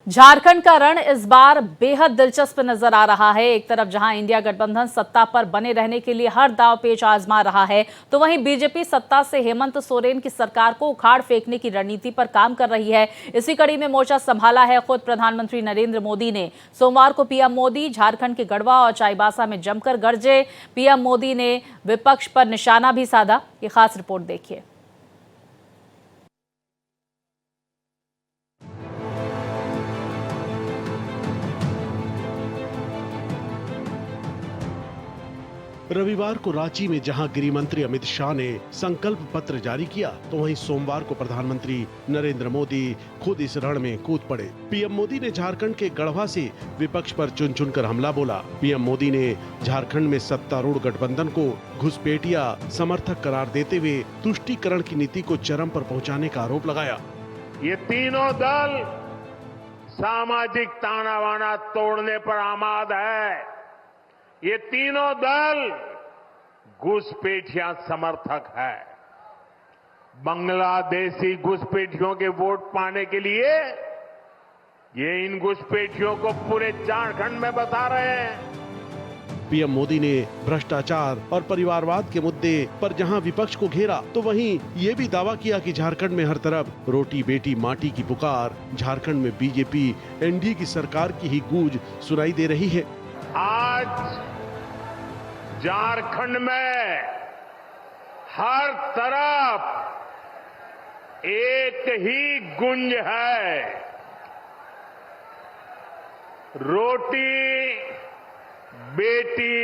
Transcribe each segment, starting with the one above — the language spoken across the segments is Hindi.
झारखंड का रण इस बार बेहद दिलचस्प नजर आ रहा है। एक तरफ जहां इंडिया गठबंधन सत्ता पर बने रहने के लिए हर दांव पेच आजमा रहा है, तो वहीं बीजेपी सत्ता से हेमंत सोरेन की सरकार को उखाड़ फेंकने की रणनीति पर काम कर रही है। इसी कड़ी में मोर्चा संभाला है खुद प्रधानमंत्री नरेंद्र मोदी ने। सोमवार को पीएम मोदी झारखंड के गढ़वा और चाईबासा में जमकर गरजे। पीएम मोदी ने विपक्ष पर निशाना भी साधा। ये खास रिपोर्ट देखिए। रविवार को रांची में जहां गृह मंत्री अमित शाह ने संकल्प पत्र जारी किया, तो वहीं सोमवार को प्रधानमंत्री नरेंद्र मोदी खुद इस रण में कूद पड़े। पीएम मोदी ने झारखंड के गढ़वा से विपक्ष पर चुन चुनकर हमला बोला। पीएम मोदी ने झारखंड में सत्तारूढ़ गठबंधन को घुसपैठिया समर्थक करार देते हुए तुष्टीकरण की नीति को चरम पर पहुँचाने का आरोप लगाया। ये तीनों दल सामाजिक ताना बाना तोड़ने पर आमाद है। ये तीनों दल घुसपैठिया समर्थक है। बांग्लादेशी घुसपैठियों के वोट पाने के लिए ये इन घुसपैठियों को पूरे झारखंड में बता रहे हैं। पीएम मोदी ने भ्रष्टाचार और परिवारवाद के मुद्दे पर जहां विपक्ष को घेरा, तो वहीं ये भी दावा किया कि झारखंड में हर तरफ रोटी बेटी माटी की पुकार। झारखंड में बीजेपी एनडीए की सरकार की ही गूंज सुनाई दे रही है। आज झारखंड में हर तरफ एक ही गुंज है, रोटी बेटी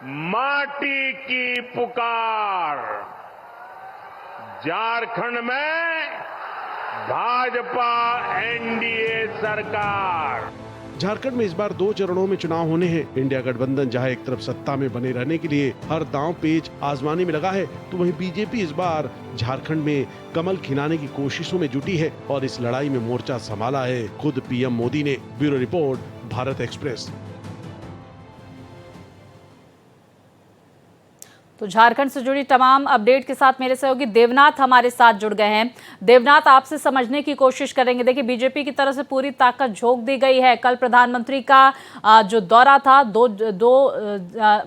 माटी की पुकार। झारखंड में भाजपा एनडीए सरकार। झारखंड में इस बार 2 चरणों में चुनाव होने हैं। इंडिया गठबंधन जहां एक तरफ सत्ता में बने रहने के लिए हर दांव पेच आजमाने में लगा है, तो वहीं बीजेपी इस बार झारखंड में कमल खिलाने की कोशिशों में जुटी है और इस लड़ाई में मोर्चा संभाला है खुद पीएम मोदी ने। Bureau report, Bharat express. तो झारखंड से जुड़ी तमाम अपडेट के साथ मेरे सहयोगी देवनाथ हमारे साथ जुड़ गए हैं। देवनाथ, आपसे समझने की कोशिश करेंगे। देखिए, बीजेपी की तरफ से पूरी ताकत झोंक दी गई है। कल प्रधानमंत्री का जो दौरा था, दो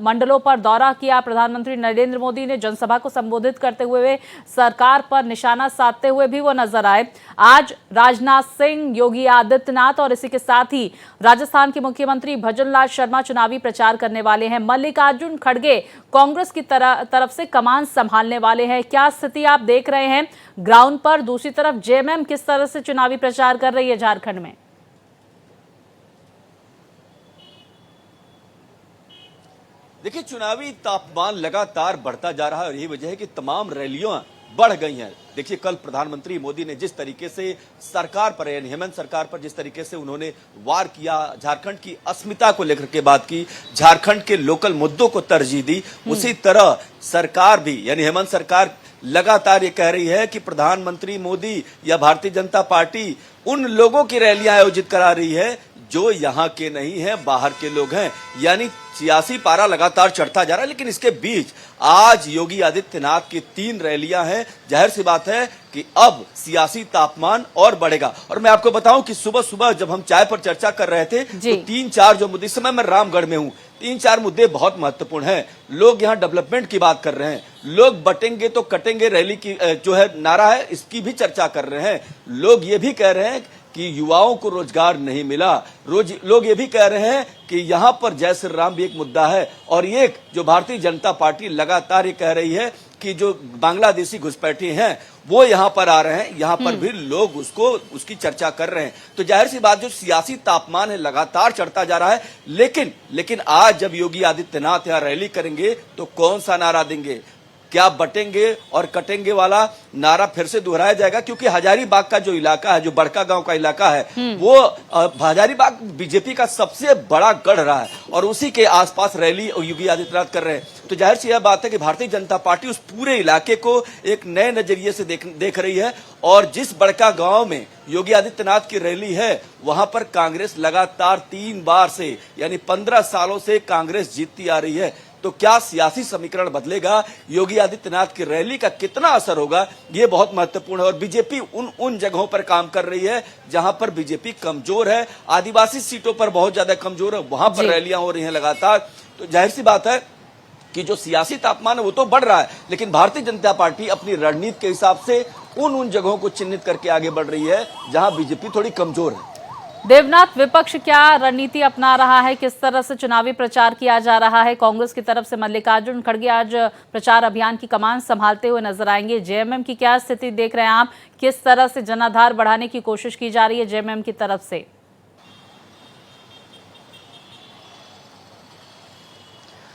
मंडलों पर दौरा किया प्रधानमंत्री नरेंद्र मोदी ने। जनसभा को संबोधित करते हुए सरकार पर निशाना साधते हुए भी वो नजर आए। आज राजनाथ सिंह, योगी आदित्यनाथ और इसी के साथ ही राजस्थान के मुख्यमंत्री भजनलाल शर्मा चुनावी प्रचार करने वाले हैं। मल्लिकार्जुन खड़गे कांग्रेस की तरफ से कमान संभालने वाले हैं। क्या स्थिति आप देख रहे हैं ग्राउंड पर? दूसरी तरफ जेएमएम किस तरह से चुनावी प्रचार कर रही है झारखंड में? देखिए, चुनावी तापमान लगातार बढ़ता जा रहा है और यही वजह है कि तमाम रैलियां बढ़ गई हैं। देखिए, कल प्रधानमंत्री मोदी ने जिस तरीके से सरकार पर, यानी हेमंत सरकार पर जिस तरीके से उन्होंने वार किया, झारखंड की अस्मिता को लेकर के बात की, झारखंड के लोकल मुद्दों को तरजीह दी, उसी तरह सरकार भी, यानी हेमंत सरकार लगातार ये कह रही है कि प्रधानमंत्री मोदी या भारतीय जनता पार्टी उन लोगों की रैलियां आयोजित करा रही है जो यहाँ के नहीं है, बाहर के लोग हैं। यानी सियासी पारा लगातार चढ़ता जा रहा है। लेकिन इसके बीच आज योगी आदित्यनाथ की 3 रैलियां हैं। जाहिर सी बात है कि अब सियासी तापमान और बढ़ेगा। और मैं आपको बताऊं कि सुबह सुबह जब हम चाय पर चर्चा कर रहे थे, तो 3-4 जो मुद्दे, इस समय मैं रामगढ़ में हूं, 3-4 मुद्दे बहुत महत्वपूर्ण हैं। लोग यहाँ डेवलपमेंट की बात कर रहे हैं, लोग बटेंगे तो कटेंगे रैली की जो है नारा है, इसकी भी चर्चा कर रहे हैं। लोग ये भी कह रहे हैं कि युवाओं को रोजगार नहीं मिला। लोग ये भी कह रहे हैं कि यहाँ पर जय श्री राम भी एक मुद्दा है। और एक जो भारतीय जनता पार्टी लगातार ये कह रही है कि जो बांग्लादेशी घुसपैठे हैं वो यहाँ पर आ रहे हैं, यहाँ पर भी लोग उसकी चर्चा कर रहे हैं। तो जाहिर सी बात, जो सियासी तापमान है लगातार चढ़ता जा रहा है। लेकिन आज जब योगी आदित्यनाथ यहाँ रैली करेंगे तो कौन सा नारा देंगे? क्या बटेंगे और कटेंगे वाला नारा फिर से दोहराया जाएगा? क्योंकि हजारीबाग का जो इलाका है, जो बड़का गांव का इलाका है, वो हजारीबाग बीजेपी का सबसे बड़ा गढ़ रहा है और उसी के आसपास रैली योगी आदित्यनाथ कर रहे हैं। तो जाहिर सी यह बात है कि भारतीय जनता पार्टी उस पूरे इलाके को एक नए नजरिए से देख रही है। और जिस बड़का गांव में योगी आदित्यनाथ की रैली है, वहां पर कांग्रेस लगातार 3 बार से, यानी 15 सालों से कांग्रेस जीतती आ रही है। तो क्या सियासी समीकरण बदलेगा, योगी आदित्यनाथ की रैली का कितना असर होगा, ये बहुत महत्वपूर्ण है। और बीजेपी उन जगहों पर काम कर रही है जहां पर बीजेपी कमजोर है, आदिवासी सीटों पर बहुत ज्यादा कमजोर है, वहां पर रैलियां हो रही हैं लगातार। तो जाहिर सी बात है कि जो सियासी तापमान है वो तो बढ़ रहा है, लेकिन भारतीय जनता पार्टी अपनी रणनीति के हिसाब से उन जगहों को चिन्हित करके आगे बढ़ रही है जहां बीजेपी थोड़ी कमजोर है। देवनाथ, विपक्ष क्या रणनीति अपना रहा है, किस तरह से चुनावी प्रचार किया जा रहा है? कांग्रेस की तरफ से मल्लिकार्जुन खड़गे आज प्रचार अभियान की कमान संभालते हुए नजर आएंगे। जेएमएम की क्या स्थिति देख रहे हैं आप? किस तरह से जनाधार बढ़ाने की कोशिश की जा रही है जेएमएम की तरफ से?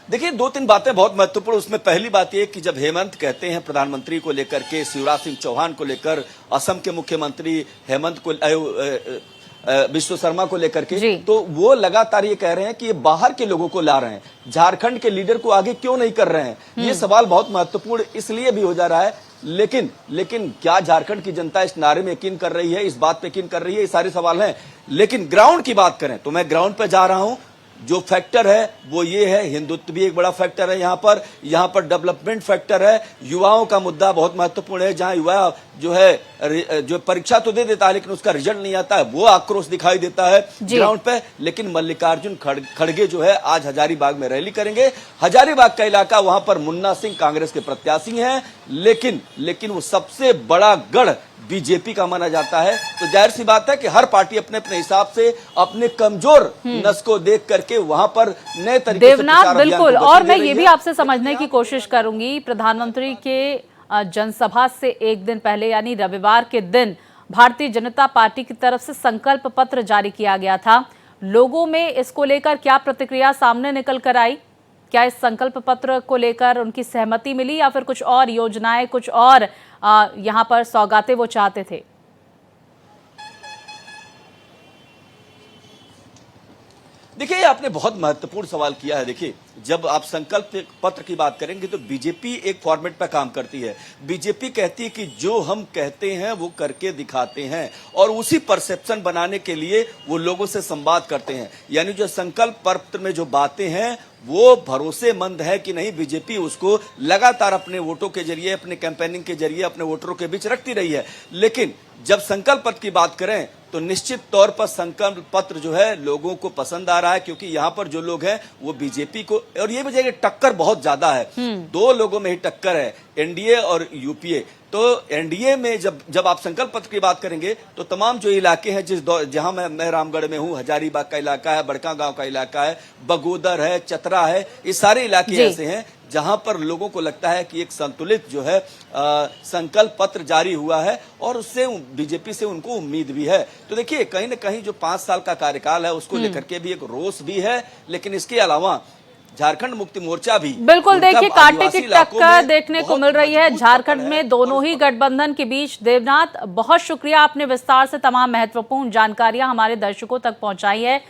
देखिए, 2-3 बातें बहुत महत्वपूर्ण। उसमें पहली बात यह कि जब हेमंत कहते हैं प्रधानमंत्री को लेकर के, शिवराज सिंह चौहान को लेकर, असम के मुख्यमंत्री हेमंत को विश्व शर्मा को लेकर के, तो वो लगातार ये कह रहे हैं कि ये बाहर के लोगों को ला रहे हैं, झारखंड के लीडर को आगे क्यों नहीं कर रहे हैं। ये सवाल बहुत महत्वपूर्ण इसलिए भी हो जा रहा है। लेकिन क्या झारखंड की जनता इस नारे में यकीन कर रही है, इस बात पे यकीन कर रही है? ये सारे सवाल हैं। लेकिन ग्राउंड की बात करें तो मैं ग्राउंड पे जा रहा हूं। जो फैक्टर है वो ये है, हिंदुत्व भी एक बड़ा फैक्टर है यहाँ पर डेवलपमेंट फैक्टर है, युवाओं का मुद्दा बहुत महत्वपूर्ण है। जहां युवा जो परीक्षा तो दे देता है लेकिन उसका रिजल्ट नहीं आता है, वो आक्रोश दिखाई देता है ग्राउंड पे। लेकिन मल्लिकार्जुन खड़गे जो है आज हजारीबाग में रैली करेंगे। हजारीबाग का इलाका, वहां पर मुन्ना सिंह कांग्रेस के प्रत्याशी हैं, लेकिन वो सबसे बड़ा गढ़ बीजेपी का माना जाता है। तो जाहिर सी बात है कि हर पार्टी अपने अपने हिसाब से अपने कमजोर नस को देख करके वहां पर नए तरीके से देवनाथ, बिल्कुल। और मैं ये भी आपसे समझने की कोशिश करूंगी, प्रधानमंत्री के जनसभा से एक दिन पहले यानी रविवार के दिन भारतीय जनता पार्टी की तरफ से संकल्प पत्र जारी किया गया था। लोगों में इसको लेकर क्या प्रतिक्रिया सामने निकल कर आई? क्या इस संकल्प पत्र को लेकर उनकी सहमति मिली या फिर कुछ और योजनाएं, कुछ और यहाँ पर सौगातें वो चाहते थे? देखिए, आपने बहुत महत्वपूर्ण सवाल किया है। देखिए, जब आप संकल्प पत्र की बात करेंगे तो बीजेपी एक फॉर्मेट पर काम करती है। बीजेपी कहती है कि जो हम कहते हैं वो करके दिखाते हैं, और उसी परसेप्शन बनाने के लिए वो लोगों से संवाद करते हैं। यानी जो संकल्प पत्र में जो बातें हैं वो भरोसेमंद है कि नहीं, बीजेपी उसको लगातार अपने वोटों के जरिए, अपने कैंपेनिंग के जरिए अपने वोटरों के बीच रखती रही है। लेकिन जब संकल्प पत्र की बात करें तो निश्चित तौर पर संकल्प पत्र जो है लोगों को पसंद आ रहा है, क्योंकि यहाँ पर जो लोग हैं वो बीजेपी को, और ये वजह टक्कर बहुत ज्यादा है, दो लोगों में ही टक्कर है, एनडीए और यूपीए। तो एनडीए में जब आप संकल्प पत्र की बात करेंगे तो तमाम जो इलाके हैं जहां मैं रामगढ़ में हूं, हजारीबाग का इलाका है, बड़कागांव का इलाका है, बगोदर है, चतरा है, ये सारे इलाके ऐसे हैं जहां पर लोगों को लगता है कि एक संतुलित जो है संकल्प पत्र जारी हुआ है, और उससे बीजेपी से उनको उम्मीद भी है। तो देखिए, कहीं ना कहीं जो 5 साल का कार्यकाल है उसको लेकर के भी एक रोष भी है, लेकिन इसके अलावा झारखंड मुक्ति मोर्चा भी, बिल्कुल, देखिए कांटे की टक्कर देखने को मिल रही है झारखंड में दोनों ही गठबंधन के बीच। देवनाथ, बहुत शुक्रिया, आपने विस्तार से तमाम महत्वपूर्ण जानकारियां हमारे दर्शकों तक पहुंचाई है।